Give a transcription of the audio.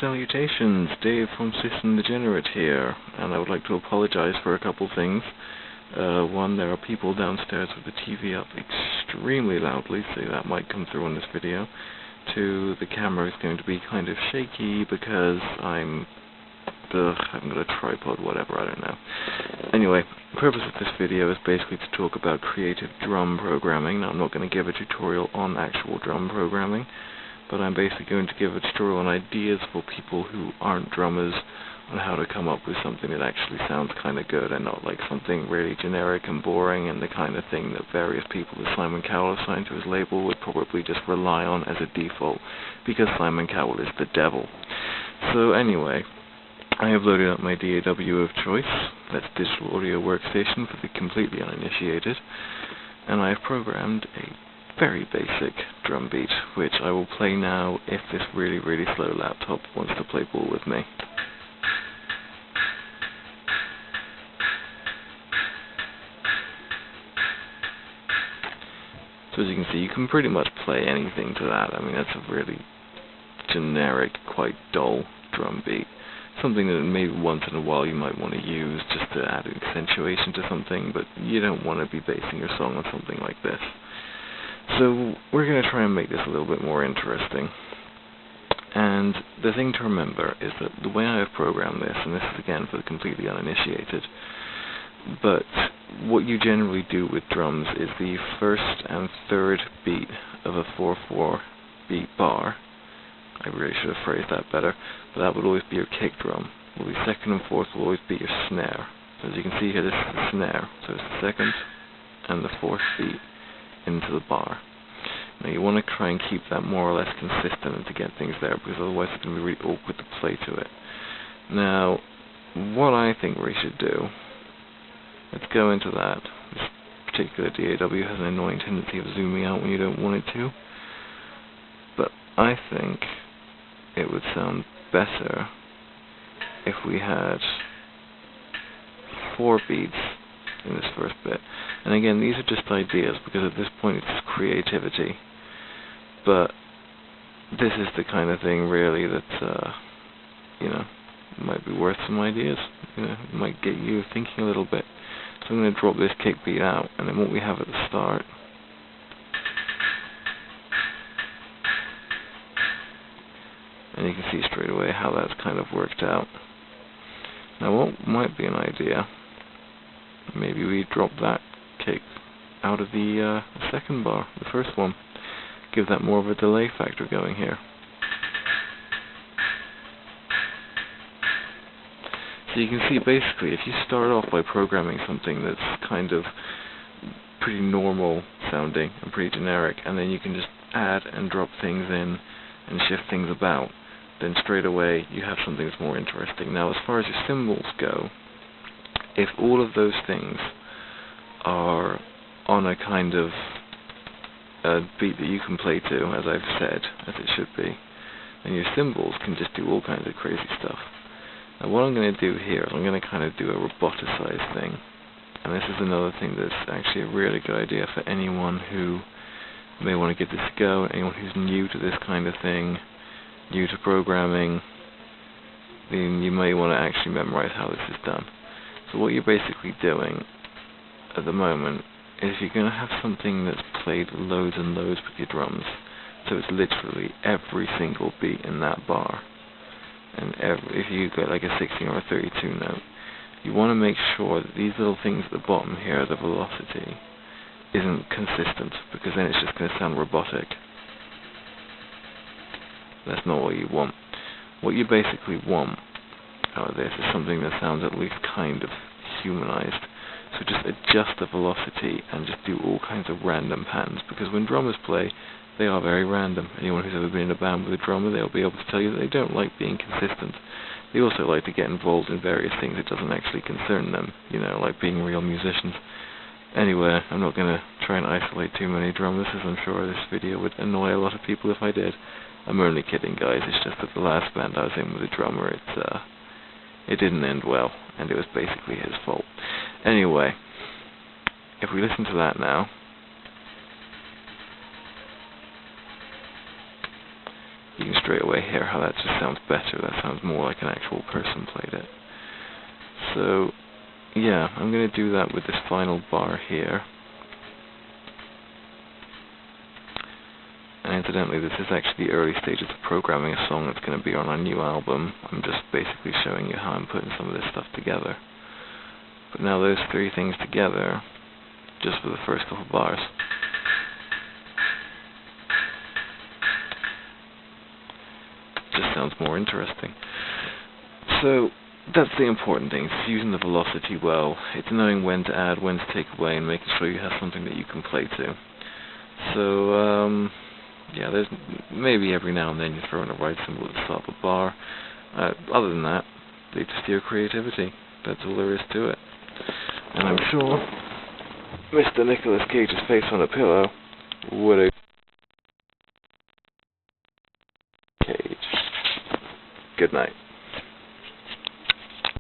Salutations, Dave from Degenerate here, and I would like to apologize for a couple things. One, there are people downstairs with the TV up extremely loudly, so that might come through on this video. Two, the camera is going to be kind of shaky because I haven't got a tripod, whatever, I don't know. Anyway, the purpose of this video is basically to talk about creative drum programming. Now, I'm not going to give a tutorial on actual drum programming, but I'm basically going to give a tutorial on ideas for people who aren't drummers on how to come up with something that actually sounds kind of good and not like something really generic and boring and the kind of thing that various people that Simon Cowell assigned to his label would probably just rely on as a default because Simon Cowell is the devil. So anyway, I have loaded up my DAW of choice, that's Digital Audio Workstation for the completely uninitiated, and I have programmed a very basic drum beat, which I will play now if this really, really slow laptop wants to play ball with me. So as you can see, you can pretty much play anything to that. I mean, that's a really generic, quite dull drum beat. Something that maybe once in a while you might want to use just to add accentuation to something, but you don't want to be basing your song on something like this. So we're going to try and make this a little bit more interesting. And the thing to remember is that the way I have programmed this, and this is again for the completely uninitiated, but what you generally do with drums is the first and third beat of a 4/4 beat bar. I really should have phrased that better, but that would always be your kick drum. Well, the second and fourth will always be your snare. So as you can see here, this is the snare. So it's the second and the fourth beat into the bar. Now you want to try and keep that more or less consistent and to get things there, because otherwise it's going to be really awkward to play to it. Now, what I think we should do, let's go into that. This particular DAW has an annoying tendency of zooming out when you don't want it to, but I think it would sound better if we had 4 beats in this first bit. And again, these are just ideas, because at this point it's just creativity. But this is the kind of thing, really, that, might be worth some ideas. Might get you thinking a little bit. So I'm going to drop this kick beat out, and then what we have at the start, and you can see straight away how that's kind of worked out. Now what might be an idea, maybe we drop that kick out of the second bar, the first one. Give that more of a delay factor going here. So you can see basically if you start off by programming something that's kind of pretty normal sounding and pretty generic, and then you can just add and drop things in and shift things about, then straight away you have something that's more interesting. Now as far as your cymbals go, if all of those things are on a kind of beat that you can play to, as I've said, as it should be, then your cymbals can just do all kinds of crazy stuff. Now what I'm going to do here is I'm going to kind of do a roboticized thing, and this is another thing that's actually a really good idea for anyone who may want to give this a go, anyone who's new to this kind of thing, new to programming, then you may want to actually memorize how this is done. So what you're basically doing at the moment is you're going to have something that's played loads and loads with your drums. So it's literally every single beat in that bar. And if you get like a 16 or a 32 note, you want to make sure that these little things at the bottom here, the velocity, isn't consistent, because then it's just going to sound robotic. That's not what you want. What you basically want out of this is something that sounds at least kind of humanized. So just adjust the velocity and just do all kinds of random patterns, because when drummers play, they are very random. Anyone who's ever been in a band with a drummer, they'll be able to tell you that they don't like being consistent. They also like to get involved in various things that doesn't actually concern them, like being real musicians. Anyway, I'm not going to try and isolate too many drummers, as I'm sure this video would annoy a lot of people if I did. I'm only kidding, guys. It's just that the last band I was in with a drummer, it didn't end well, and it was basically his fault. Anyway, if we listen to that now, you can straight away hear how that just sounds better. That sounds more like an actual person played it. So, yeah, I'm going to do that with this final bar here. And incidentally, this is actually the early stages of programming a song that's going to be on our new album. I'm just basically showing you how I'm putting some of this stuff together. But now those three things together, just for the first couple bars. Just sounds more interesting. So, that's the important thing. It's using the velocity well. It's knowing when to add, when to take away, and making sure you have something that you can play to. So, yeah, there's maybe every now and then you throw in a right symbol at the start of a bar. Other than that, leave to your creativity. That's all there is to it. And I'm sure Mr. Nicolas Cage's face on a pillow would have Cage. Good night.